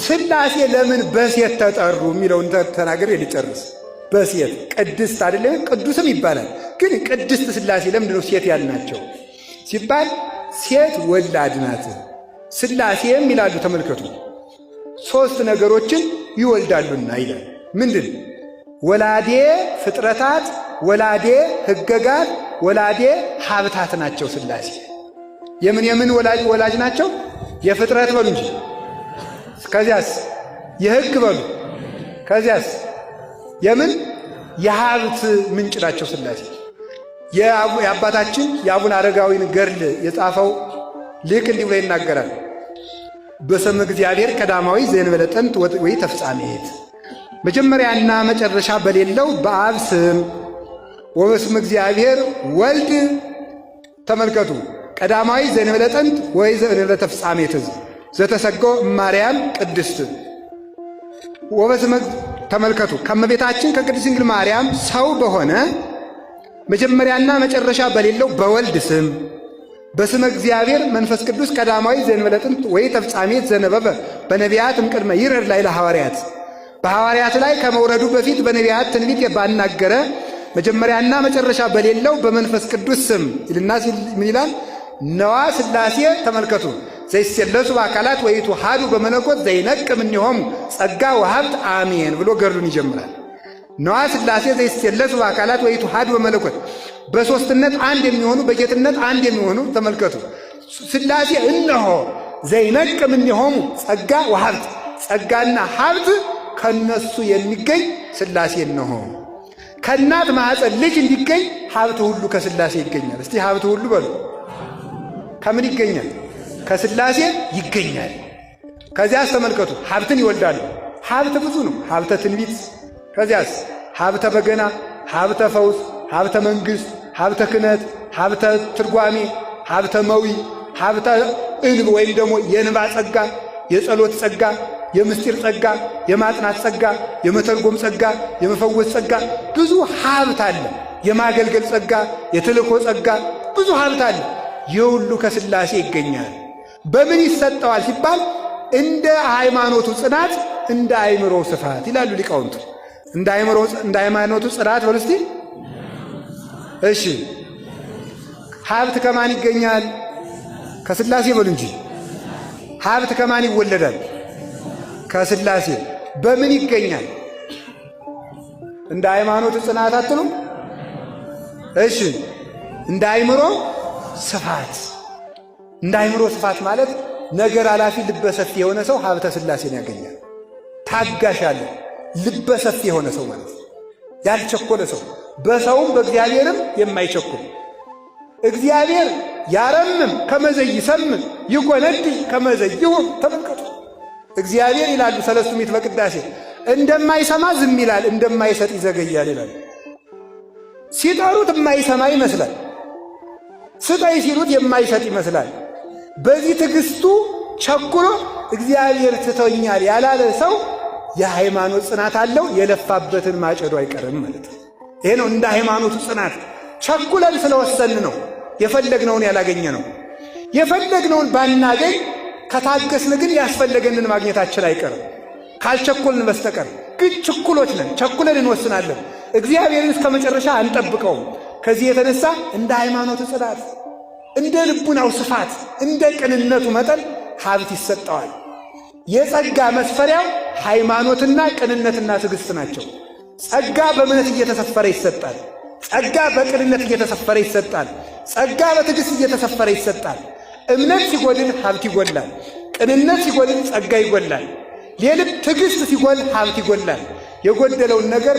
ሥላሴ ለምን በሴት ተጠሩ የሚለውን ተናግሬ ልጨርስ። በሴት ቅድስት አይደለም ቅዱስም ይባላል። ግን ቅድስት ሥላሴ ለምንድነው ሴት ያልናቸው ሲባል ሴት ወላድ ናት። ሥላሴም ይላሉ ተመልከቱ፣ ሦስት ነገሮችን ይወልዳሉና ይላል። ምንድን? ወላዴ ፍጥረታት፣ ወላዴ ሕገጋት፣ ወላዴ ሀብታት ናቸው ሥላሴ። የምን ወላጅ ናቸው? የፍጥረት በሉ እንጂ። ከዚያስ የሕግ በሉ። ከዚያስ የምን የሀብት ምንጭ ናቸው ሥላሴ። የአባታችን የአቡነ አረጋዊን ገድል የጻፈው ሊቅ እንዲህ ብሎ ይናገራል። በስመ እግዚአብሔር ቀዳማዊ ዘእንበለ ጥንት ወይ ተፍጻሜት፣ መጀመሪያና መጨረሻ በሌለው በአብ ስም ወበስመ እግዚአብሔር ወልድ። ተመልከቱ፣ ቀዳማዊ ዘእንበለ ጥንት ወይ ዘእንበለ ተፍጻሜት ዘተሰገው ማርያም ቅድስት ወበስመ። ተመልከቱ፣ ከእመቤታችን ከቅድስት ድንግል ማርያም ሰው በሆነ መጀመሪያና መጨረሻ በሌለው በወልድ ስም በስመ እግዚአብሔር መንፈስ ቅዱስ ቀዳማዊ ዘእንበለ ጥንት ወይ ተፍጻሜት ዘነበበ በነቢያት እምቅድመ ይረድ ላይ ለሐዋርያት፣ በሐዋርያት ላይ ከመውረዱ በፊት በነቢያት ትንቢት ባናገረ መጀመሪያና መጨረሻ በሌለው በመንፈስ ቅዱስ ስም ይልና ምን ይላል? ነዋ ሥላሴ። ተመልከቱ፣ ዘይሴለሱ በአካላት ወይትወሃዱ በመለኮት ዘይነቅም እምኔሆሙ ጸጋ ወሀብት አሜን ብሎ ገድሉን ይጀምራል። ነዋ ሥላሴ ዘይሴለሱ በአካላት ወይትወሃዱ በመለኮት፣ በሦስትነት አንድ የሚሆኑ በጌትነት አንድ የሚሆኑ። ተመልከቱ፣ ሥላሴ እነሆ ዘይነቅም እምኔሆሙ ጸጋ ወሀብት፣ ጸጋና ሀብት ከነሱ የሚገኝ ሥላሴ እነሆ። ከእናት ማኅፀን ልጅ እንዲገኝ ሀብት ሁሉ ከሥላሴ ይገኛል። እስቲ ሀብት ሁሉ በሉ። ከምን ይገኛል? ከሥላሴ ይገኛል። ከዚያስ ተመልከቱ፣ ሀብትን ይወልዳሉ። ሀብት ብዙ ነው። ሀብተ ትንቢት፣ ከዚያስ ሀብተ በገና፣ ሀብተ ፈውስ፣ ሀብተ መንግሥት፣ ሀብተ ክህነት፣ ሀብተ ትርጓሜ፣ ሀብተ መዊ፣ ሀብተ እንብ ወይም ደግሞ የንባ ጸጋ፣ የጸሎት ጸጋ፣ የምስጢር ጸጋ፣ የማጥናት ጸጋ፣ የመተርጎም ጸጋ፣ የመፈወስ ጸጋ፣ ብዙ ሀብት አለ። የማገልገል ጸጋ፣ የተልእኮ ጸጋ፣ ብዙ ሀብት አለ። የሁሉ ከሥላሴ ይገኛል። በምን ይሰጠዋል ሲባል እንደ ሃይማኖቱ ጽናት፣ እንደ አእምሮ ስፋት ይላሉ ሊቃውንቱ። እንደ ሃይማኖቱ ጽናት በሉ እስቲ። እሺ፣ ሀብት ከማን ይገኛል? ከሥላሴ በሉ እንጂ። ሀብት ከማን ይወለዳል? ከሥላሴ። በምን ይገኛል? እንደ ሃይማኖቱ ጽናት አትሉ? እሺ፣ እንደ አእምሮ ስፋት። እንደ አእምሮ ስፋት ማለት ነገር ኃላፊ ልበሰፊ የሆነ ሰው ሀብተ ሥላሴን ያገኛል። ታጋሽ አለ ልበሰፊ የሆነ ሰው ማለት ያልቸኮለ ሰው፣ በሰውም በእግዚአብሔርም የማይቸኩል። እግዚአብሔር ያረምም ከመዘይ ይሰምም ይጎነድ ከመዘይ ይሁን። ተመልከቱ፣ እግዚአብሔር ይላሉ ሰለስቱ ምዕት በቅዳሴ እንደማይሰማ ዝም ይላል፣ እንደማይሰጥ ይዘገያል ይላል። ሲጠሩት የማይሰማ ይመስላል፣ ስጠይ ሲሉት የማይሰጥ ይመስላል። በዚህ ትዕግስቱ ቸኩሎ እግዚአብሔር ትቶኛል ያላለ ሰው የሃይማኖት ጽናት አለው። የለፋበትን ማጨዱ አይቀርም ማለት ነው። ይሄ ነው እንደ ሃይማኖቱ ጽናት። ቸኩለን ስለወሰን ነው የፈለግነውን ያላገኘ ነው። የፈለግነውን ባናገኝ ከታገስን ግን ያስፈለገንን ማግኘታችን አይቀርም ካልቸኮልን በስተቀር። ግን ችኩሎች ነን፣ ቸኩለን እንወስናለን። እግዚአብሔርን እስከ መጨረሻ አንጠብቀውም። ከዚህ የተነሳ እንደ ሃይማኖቱ ጽናት፣ እንደ ልቡናው ስፋት፣ እንደ ቅንነቱ መጠን ሀብት ይሰጠዋል። የጸጋ መስፈሪያው ሃይማኖትና ቅንነትና ትዕግስት ናቸው። ጸጋ በእምነት እየተሰፈረ ይሰጣል። ጸጋ በቅንነት እየተሰፈረ ይሰጣል። ጸጋ በትዕግስት እየተሰፈረ ይሰጣል። እምነት ሲጎድል ሀብት ይጎላል። ቅንነት ሲጎድል ጸጋ ይጎላል። ትዕግስት ሲጎል ሀብት ይጎላል። የጎደለውን ነገር